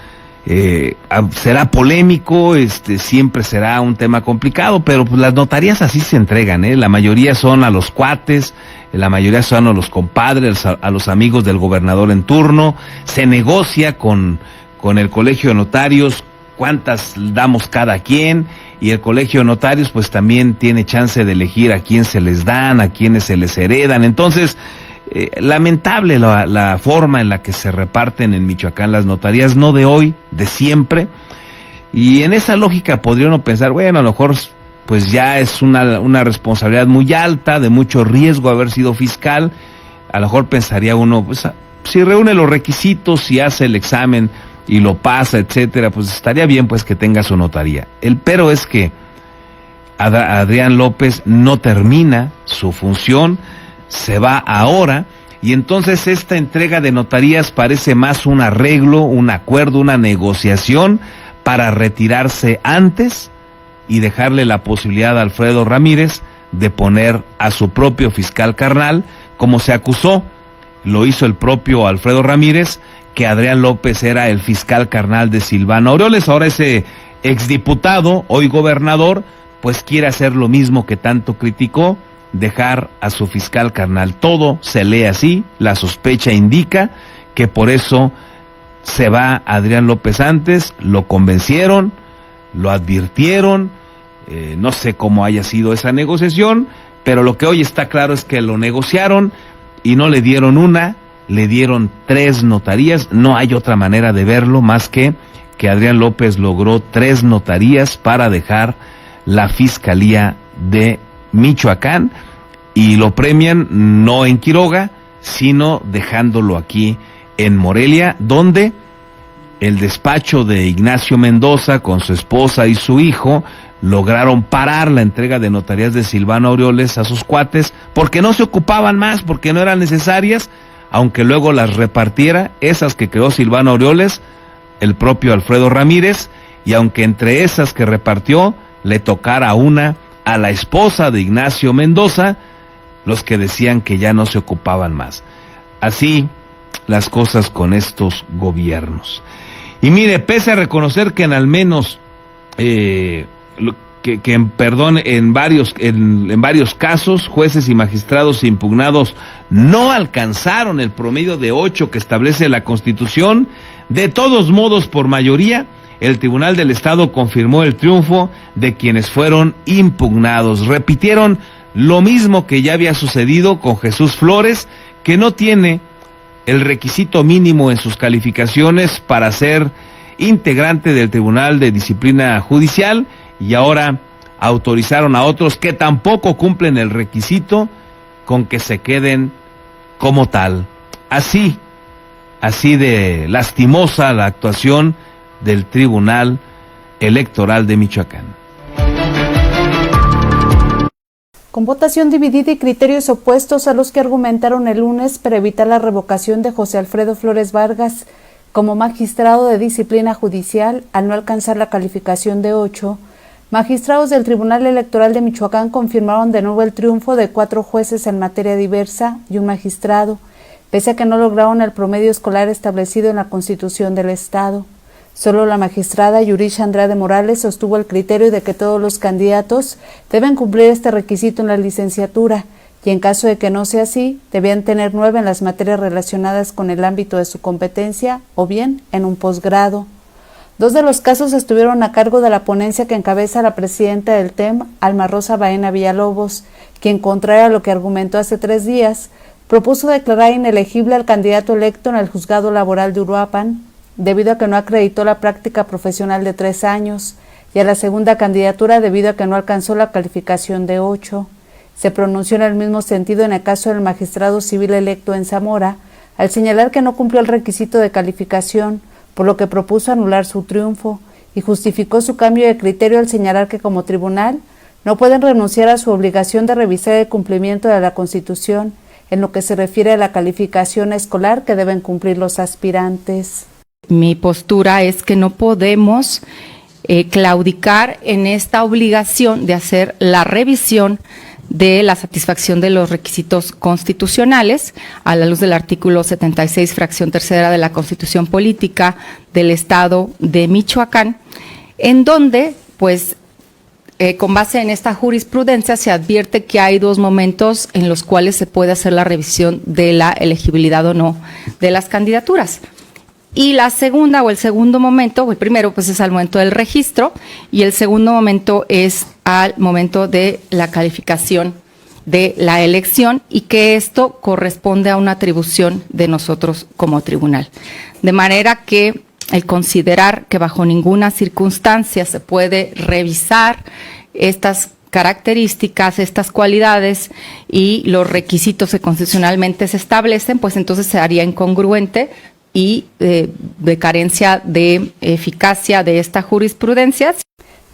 Será polémico, siempre será un tema complicado, pero pues las notarías así se entregan, la mayoría son a los cuates, la mayoría son a los compadres, a los amigos del gobernador en turno, se negocia con el colegio de notarios cuántas damos cada quien, y el colegio de notarios pues también tiene chance de elegir a quién se les dan, a quiénes se les heredan. Entonces, lamentable la forma en la que se reparten en Michoacán las notarías, no de hoy, de siempre, y en esa lógica podría uno pensar, bueno, a lo mejor pues ya es una responsabilidad muy alta, de mucho riesgo haber sido fiscal, a lo mejor pensaría uno, pues si reúne los requisitos, si hace el examen y lo pasa, etcétera, pues estaría bien pues que tenga su notaría. El pero es que Adrián López no termina su función, se va ahora, y entonces esta entrega de notarías parece más un arreglo, un acuerdo, una negociación para retirarse antes y dejarle la posibilidad a Alfredo Ramírez de poner a su propio fiscal carnal, como se acusó, lo hizo el propio Alfredo Ramírez, que Adrián López era el fiscal carnal de Silvano Aureoles. Ahora ese exdiputado, hoy gobernador, pues quiere hacer lo mismo que tanto criticó, dejar a su fiscal carnal. Todo se lee así, la sospecha indica que por eso se va Adrián López antes, lo convencieron, lo advirtieron, no sé cómo haya sido esa negociación, pero lo que hoy está claro es que lo negociaron y no le dieron una, le dieron 3 notarías. No hay otra manera de verlo más que Adrián López logró 3 notarías para dejar la Fiscalía de Michoacán, y lo premian no en Quiroga, sino dejándolo aquí en Morelia, donde el despacho de Ignacio Mendoza con su esposa y su hijo lograron parar la entrega de notarías de Silvano Aureoles a sus cuates, porque no se ocupaban más, porque no eran necesarias, aunque luego las repartiera, esas que creó Silvano Aureoles, el propio Alfredo Ramírez, y aunque entre esas que repartió le tocara una a la esposa de Ignacio Mendoza, los que decían que ya no se ocupaban más. Así las cosas con estos gobiernos. Y mire, pese a reconocer que en al menos en varios casos, jueces y magistrados impugnados no alcanzaron el promedio de 8 que establece la Constitución, de todos modos, por mayoría, el Tribunal del Estado confirmó el triunfo de quienes fueron impugnados. Repitieron lo mismo que ya había sucedido con Jesús Flores, que no tiene el requisito mínimo en sus calificaciones para ser integrante del Tribunal de Disciplina Judicial, y ahora autorizaron a otros que tampoco cumplen el requisito con que se queden como tal. Así de lastimosa la actuación del Tribunal Electoral de Michoacán. Con votación dividida y criterios opuestos a los que argumentaron el lunes para evitar la revocación de José Alfredo Flores Vargas como magistrado de disciplina judicial al no alcanzar la calificación de 8, magistrados del Tribunal Electoral de Michoacán confirmaron de nuevo el triunfo de 4 jueces en materia diversa y un magistrado, pese a que no lograron el promedio escolar establecido en la Constitución del Estado. Solo la magistrada Yurisha Andrade Morales sostuvo el criterio de que todos los candidatos deben cumplir este requisito en la licenciatura, y en caso de que no sea así, debían tener 9 en las materias relacionadas con el ámbito de su competencia o bien en un posgrado. 2 de los casos estuvieron a cargo de la ponencia que encabeza la presidenta del TEM, Alma Rosa Baena Villalobos, quien, contrario a lo que argumentó hace 3 días, propuso declarar inelegible al candidato electo en el Juzgado Laboral de Uruapan, debido a que no acreditó la práctica profesional de 3 años, y a la segunda candidatura debido a que no alcanzó la calificación de 8. Se pronunció en el mismo sentido en el caso del magistrado civil electo en Zamora, al señalar que no cumplió el requisito de calificación, por lo que propuso anular su triunfo, y justificó su cambio de criterio al señalar que como tribunal no pueden renunciar a su obligación de revisar el cumplimiento de la Constitución en lo que se refiere a la calificación escolar que deben cumplir los aspirantes. Mi postura es que no podemos claudicar en esta obligación de hacer la revisión de la satisfacción de los requisitos constitucionales a la luz del artículo 76, fracción tercera de la Constitución Política del Estado de Michoacán, en donde, pues, con base en esta jurisprudencia se advierte que hay 2 momentos en los cuales se puede hacer la revisión de la elegibilidad o no de las candidaturas. Y la segunda o el segundo momento, o el primero pues es al momento del registro, y el segundo momento es al momento de la calificación de la elección, y que esto corresponde a una atribución de nosotros como tribunal. De manera que el considerar que bajo ninguna circunstancia se puede revisar estas características, estas cualidades y los requisitos que constitucionalmente se establecen, pues entonces se haría incongruente y de carencia de eficacia de esta jurisprudencia.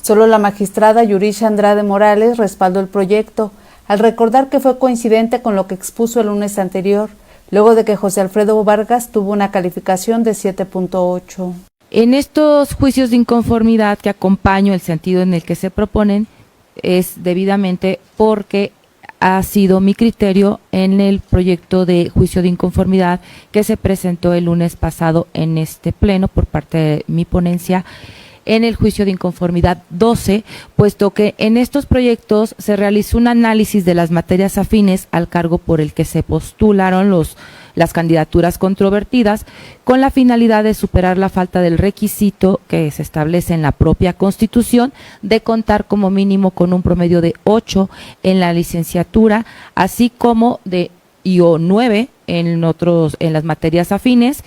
Solo la magistrada Yurisha Andrade Morales respaldó el proyecto, al recordar que fue coincidente con lo que expuso el lunes anterior, luego de que José Alfredo Vargas tuvo una calificación de 7.8. En estos juicios de inconformidad que acompaño, el sentido en el que se proponen es debidamente porque ha sido mi criterio en el proyecto de juicio de inconformidad que se presentó el lunes pasado en este pleno por parte de mi ponencia en el juicio de inconformidad 12, puesto que en estos proyectos se realizó un análisis de las materias afines al cargo por el que se postularon las candidaturas controvertidas, con la finalidad de superar la falta del requisito que se establece en la propia Constitución de contar como mínimo con un promedio de 8 en la licenciatura, así como de 9 en las materias afines.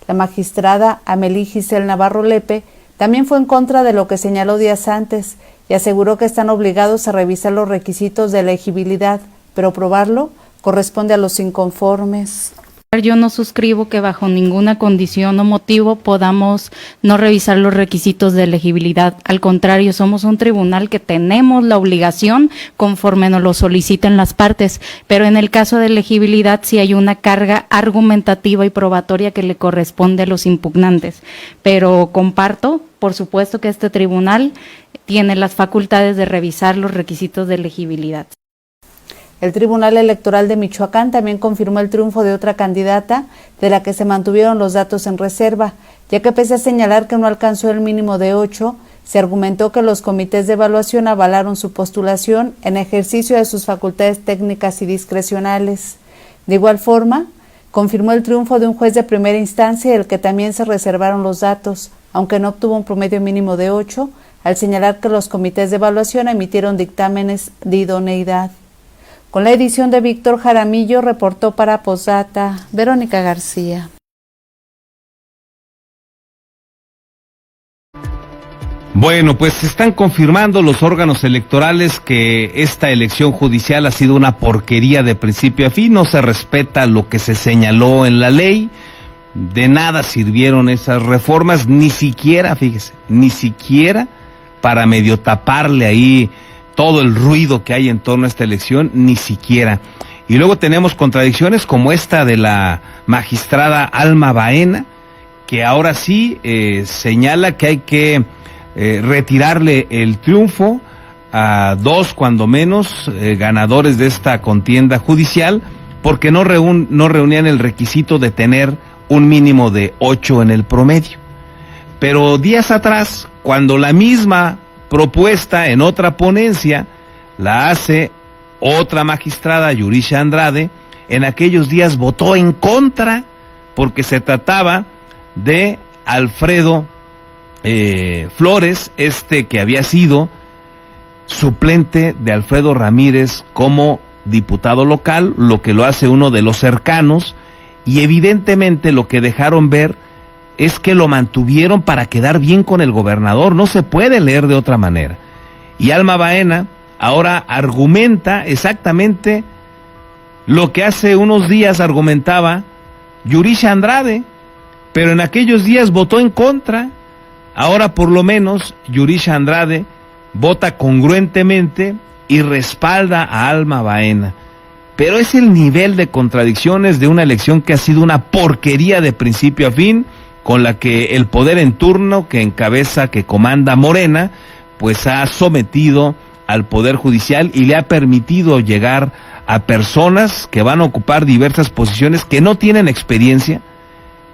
La magistrada Amelí Giselle Navarro Lepe también fue en contra de lo que señaló días antes y aseguró que están obligados a revisar los requisitos de elegibilidad, pero probarlo corresponde a los inconformes. Yo no suscribo que bajo ninguna condición o motivo podamos no revisar los requisitos de elegibilidad. Al contrario, somos un tribunal que tenemos la obligación conforme nos lo soliciten las partes, pero en el caso de elegibilidad sí hay una carga argumentativa y probatoria que le corresponde a los impugnantes. Pero comparto, por supuesto, que este tribunal tiene las facultades de revisar los requisitos de elegibilidad. El Tribunal Electoral de Michoacán también confirmó el triunfo de otra candidata de la que se mantuvieron los datos en reserva, ya que pese a señalar que no alcanzó el mínimo de 8, se argumentó que los comités de evaluación avalaron su postulación en ejercicio de sus facultades técnicas y discrecionales. De igual forma, confirmó el triunfo de un juez de primera instancia del que también se reservaron los datos, aunque no obtuvo un promedio mínimo de 8, al señalar que los comités de evaluación emitieron dictámenes de idoneidad. Con la edición de Víctor Jaramillo, reportó para Posdata Verónica García. Bueno, pues se están confirmando los órganos electorales que esta elección judicial ha sido una porquería de principio a fin, no se respeta lo que se señaló en la ley, de nada sirvieron esas reformas, ni siquiera, fíjese, ni siquiera para medio taparle ahí todo el ruido que hay en torno a esta elección, ni siquiera. Y luego tenemos contradicciones como esta de la magistrada Alma Baena, que ahora sí señala que hay que retirarle el triunfo a 2, cuando menos, ganadores de esta contienda judicial, porque no reunían el requisito de tener un mínimo de 8 en el promedio. Pero días atrás, cuando la misma propuesta en otra ponencia la hace otra magistrada, Yurisha Andrade, en aquellos días votó en contra porque se trataba de Alfredo Flores, que había sido suplente de Alfredo Ramírez como diputado local, lo que lo hace uno de los cercanos, y evidentemente lo que dejaron ver es que lo mantuvieron para quedar bien con el gobernador, no se puede leer de otra manera. Y Alma Baena ahora argumenta exactamente lo que hace unos días argumentaba Yurisha Andrade, pero en aquellos días votó en contra. Ahora por lo menos Yurisha Andrade vota congruentemente y respalda a Alma Baena. Pero es el nivel de contradicciones de una elección que ha sido una porquería de principio a fin, con la que el poder en turno que encabeza, que comanda Morena, pues ha sometido al Poder Judicial y le ha permitido llegar a personas que van a ocupar diversas posiciones que no tienen experiencia,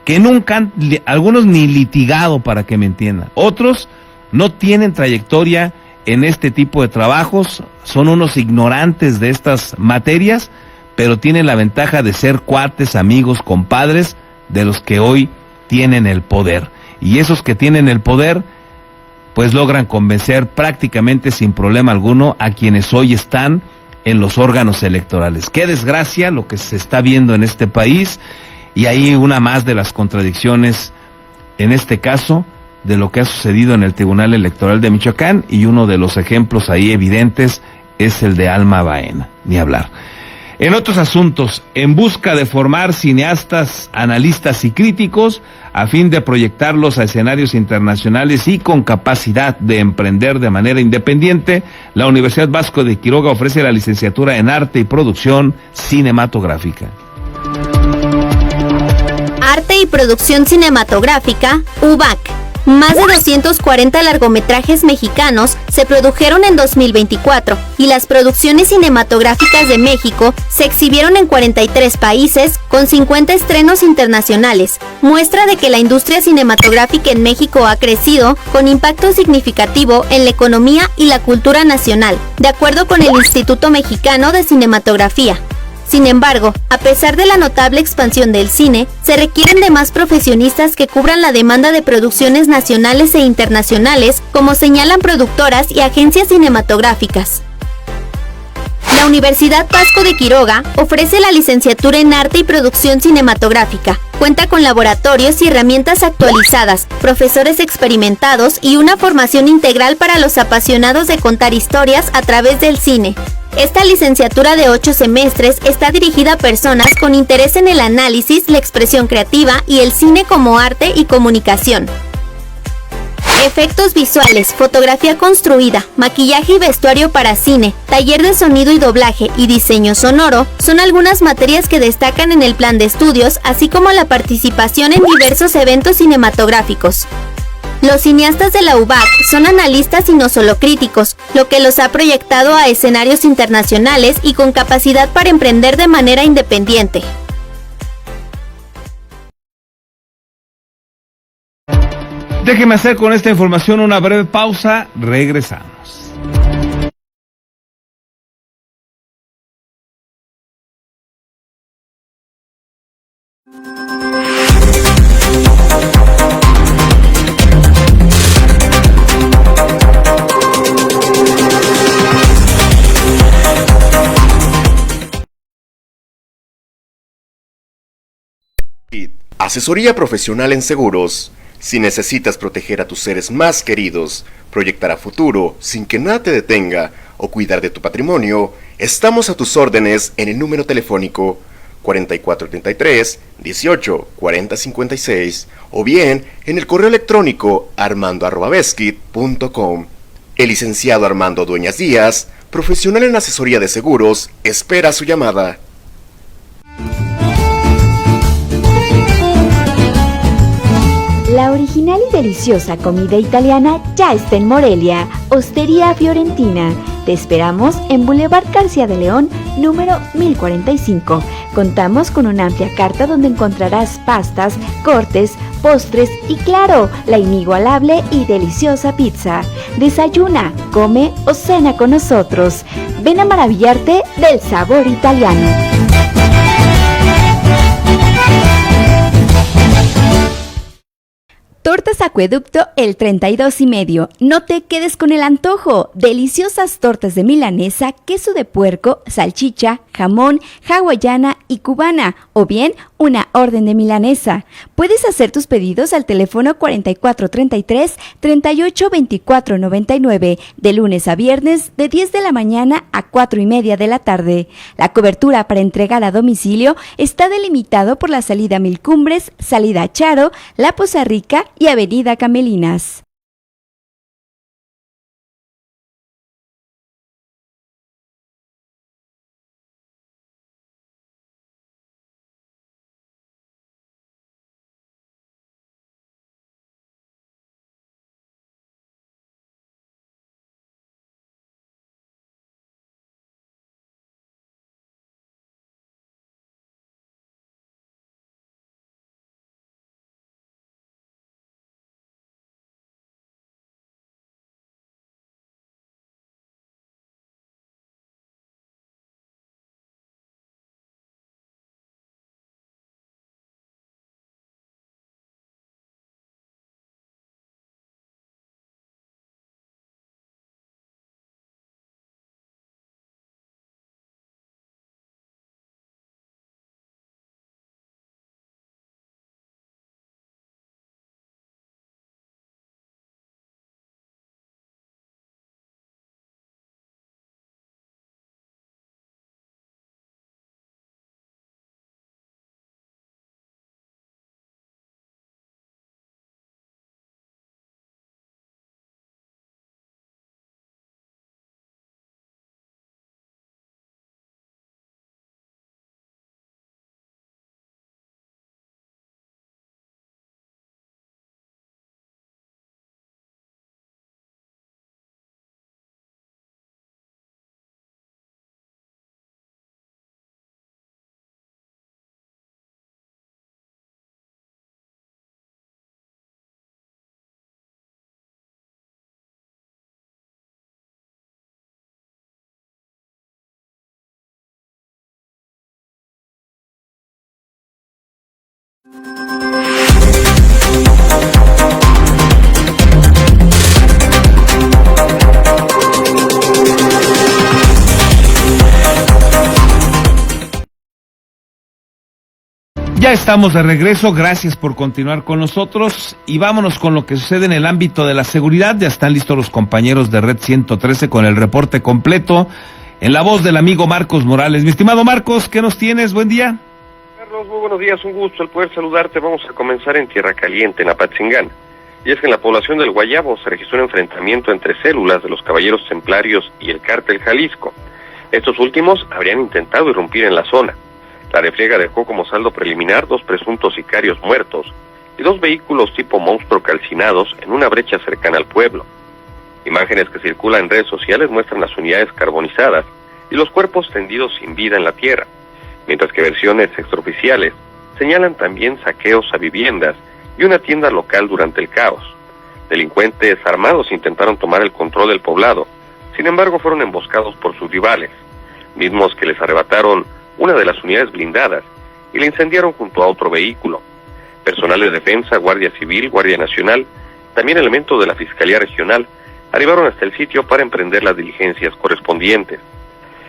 que nunca han, algunos ni litigado, para que me entiendan, otros no tienen trayectoria en este tipo de trabajos, son unos ignorantes de estas materias, pero tienen la ventaja de ser cuates, amigos, compadres de los que hoy tienen el poder. Y esos que tienen el poder, pues logran convencer prácticamente sin problema alguno a quienes hoy están en los órganos electorales. Qué desgracia lo que se está viendo en este país, y ahí una más de las contradicciones, en este caso, de lo que ha sucedido en el Tribunal Electoral de Michoacán, y uno de los ejemplos ahí evidentes es el de Alma Baena, ni hablar. En otros asuntos, en busca de formar cineastas, analistas y críticos, a fin de proyectarlos a escenarios internacionales y con capacidad de emprender de manera independiente, la Universidad Vasco de Quiroga ofrece la licenciatura en Arte y Producción Cinematográfica. Arte y Producción Cinematográfica, UVAC. Más de 240 largometrajes mexicanos se produjeron en 2024 y las producciones cinematográficas de México se exhibieron en 43 países con 50 estrenos internacionales, muestra de que la industria cinematográfica en México ha crecido con impacto significativo en la economía y la cultura nacional, de acuerdo con el Instituto Mexicano de Cinematografía. Sin embargo, a pesar de la notable expansión del cine, se requieren de más profesionistas que cubran la demanda de producciones nacionales e internacionales, como señalan productoras y agencias cinematográficas. La Universidad Vasco de Quiroga ofrece la licenciatura en Arte y Producción Cinematográfica. Cuenta con laboratorios y herramientas actualizadas, profesores experimentados y una formación integral para los apasionados de contar historias a través del cine. Esta licenciatura de 8 semestres está dirigida a personas con interés en el análisis, la expresión creativa y el cine como arte y comunicación. Efectos visuales, fotografía construida, maquillaje y vestuario para cine, taller de sonido y doblaje y diseño sonoro son algunas materias que destacan en el plan de estudios, así como la participación en diversos eventos cinematográficos. Los cineastas de la UBAC son analistas y no solo críticos, lo que los ha proyectado a escenarios internacionales y con capacidad para emprender de manera independiente. Déjeme hacer con esta información una breve pausa. Regresamos. Asesoría profesional en seguros. Si necesitas proteger a tus seres más queridos, proyectar a futuro sin que nada te detenga o cuidar de tu patrimonio, estamos a tus órdenes en el número telefónico 4433 18 40 56 o bien en el correo electrónico armando@beskid.com. El licenciado Armando Dueñas Díaz, profesional en asesoría de seguros, espera su llamada. La original y deliciosa comida italiana ya está en Morelia, Ostería Fiorentina. Te esperamos en Boulevard García de León, número 1045. Contamos con una amplia carta donde encontrarás pastas, cortes, postres y claro, la inigualable y deliciosa pizza. Desayuna, come o cena con nosotros. Ven a maravillarte del sabor italiano. Tortas Acueducto el 32 y medio. No te quedes con el antojo. Deliciosas tortas de milanesa, queso de puerco, salchicha, jamón, hawaiana y cubana. O bien, una orden de milanesa. Puedes hacer tus pedidos al teléfono 4433-382499. De lunes a viernes, de 10 de la mañana a 4:30 de la tarde. La cobertura para entregar a domicilio está delimitado por la salida Mil Cumbres, salida Charo, La Poza Rica y Avenida Camelinas. Ya estamos de regreso, gracias por continuar con nosotros y vámonos con lo que sucede en el ámbito de la seguridad. Ya están listos los compañeros de Red 113 con el reporte completo. en la voz del amigo Marcos Morales. Mi estimado Marcos, ¿qué nos tienes? Buen día. Carlos, muy buenos días, un gusto el poder saludarte. Vamos a comenzar en Tierra Caliente, en Apatzingán. Y es que en la población del Guayabo se registró un enfrentamiento entre células de los Caballeros Templarios y el Cártel Jalisco. Estos últimos habrían intentado irrumpir en la zona. La refriega dejó como saldo preliminar 2 presuntos sicarios muertos y 2 vehículos tipo monstruo calcinados en una brecha cercana al pueblo. Imágenes que circulan en redes sociales muestran las unidades carbonizadas y los cuerpos tendidos sin vida en la tierra, mientras que versiones extraoficiales señalan también saqueos a viviendas y una tienda local durante el caos. Delincuentes armados intentaron tomar el control del poblado, sin embargo fueron emboscados por sus rivales, mismos que les arrebataron una de las unidades blindadas y la incendiaron junto a otro vehículo. Personal de defensa, Guardia Civil, Guardia Nacional, también elementos de la Fiscalía Regional, arribaron hasta el sitio para emprender las diligencias correspondientes.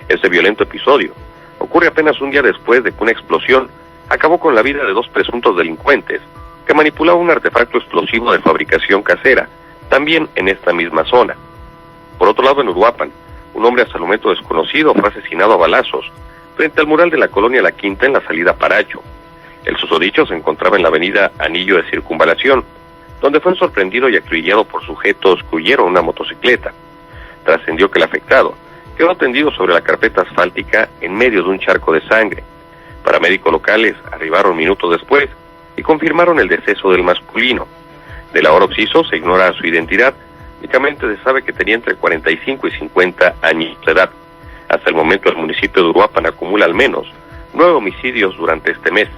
Este violento episodio ocurre apenas un día después de que una explosión acabó con la vida de 2 presuntos delincuentes que manipulaban un artefacto explosivo de fabricación casera, también en esta misma zona. Por otro lado, en Uruapan, un hombre hasta el momento desconocido fue asesinado a balazos frente al mural de la colonia La Quinta en la salida Paracho. El susodicho se encontraba en la avenida Anillo de Circunvalación, donde fue sorprendido y acribillado por sujetos que huyeron en una motocicleta. Trascendió que el afectado quedó tendido sobre la carpeta asfáltica en medio de un charco de sangre. Paramédicos locales arribaron minutos después y confirmaron el deceso del masculino. Del ahora occiso se ignora su identidad, únicamente se sabe que tenía entre 45 y 50 años de edad. Hasta el momento el municipio de Uruapan acumula al menos 9 homicidios durante este mes.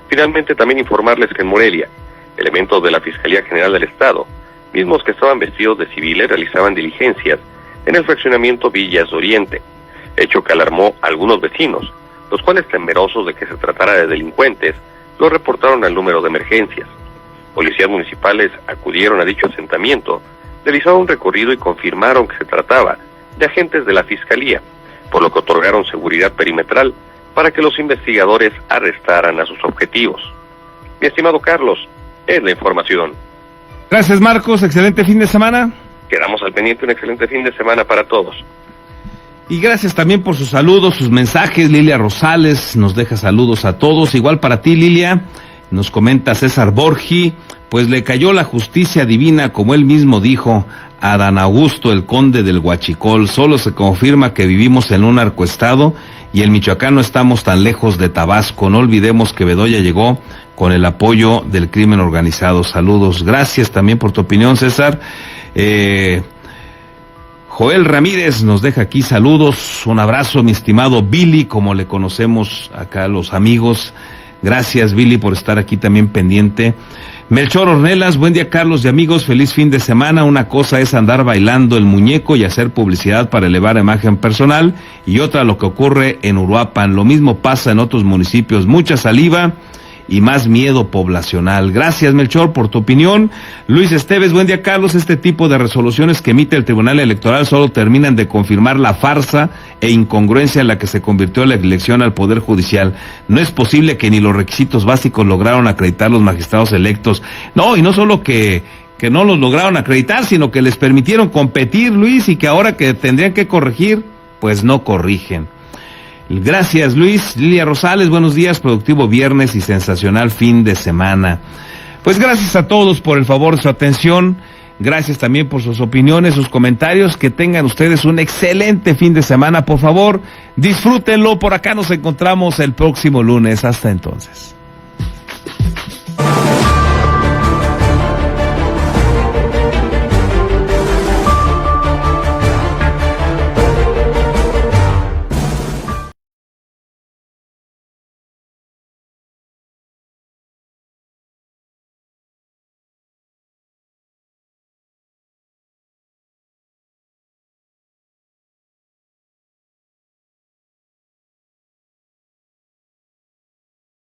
Finalmente también informarles que en Morelia, elementos de la Fiscalía General del Estado, mismos que estaban vestidos de civiles, realizaban diligencias en el fraccionamiento Villas Oriente, hecho que alarmó a algunos vecinos, los cuales, temerosos de que se tratara de delincuentes, lo reportaron al número de emergencias. Policías municipales acudieron a dicho asentamiento, realizaron un recorrido y confirmaron que se trataba de agentes de la Fiscalía, por lo que otorgaron seguridad perimetral para que los investigadores arrestaran a sus objetivos. Mi estimado Carlos, es la información. Gracias, Marcos, excelente fin de semana. Quedamos al pendiente, un excelente fin de semana para todos. Y gracias también por sus saludos, sus mensajes. Lilia Rosales nos deja saludos a todos. Igual para ti, Lilia, nos comenta César Borgi, pues le cayó la justicia divina, como él mismo dijo, a Dan Augusto, el conde del Huachicol. Solo se confirma que vivimos en un narcoestado y en Michoacán no estamos tan lejos de Tabasco. No olvidemos que Bedoya llegó con el apoyo del crimen organizado. Saludos. Gracias también por tu opinión, César. Joel Ramírez nos deja aquí saludos, un abrazo, mi estimado Billy, como le conocemos acá los amigos. Gracias, Billy, por estar aquí también pendiente. Melchor Ornelas, buen día, Carlos y amigos, feliz fin de semana. Una cosa es andar bailando el muñeco y hacer publicidad para elevar imagen personal, y otra lo que ocurre en Uruapan. Lo mismo pasa en otros municipios, mucha saliva y más miedo poblacional. Gracias, Melchor, por tu opinión. Luis Esteves, buen día, Carlos. Este tipo de resoluciones que emite el Tribunal Electoral solo terminan de confirmar la farsa e incongruencia en la que se convirtió la elección al Poder Judicial. No es posible que ni los requisitos básicos lograron acreditar los magistrados electos. No, y no solo que no los lograron acreditar, sino que les permitieron competir, Luis, y que ahora que tendrían que corregir, pues no corrigen. Gracias, Luis. Lilia Rosales, buenos días, productivo viernes y sensacional fin de semana. Pues gracias a todos por el favor de su atención, gracias también por sus opiniones, sus comentarios, que tengan ustedes un excelente fin de semana, por favor, disfrútenlo, por acá nos encontramos el próximo lunes, hasta entonces.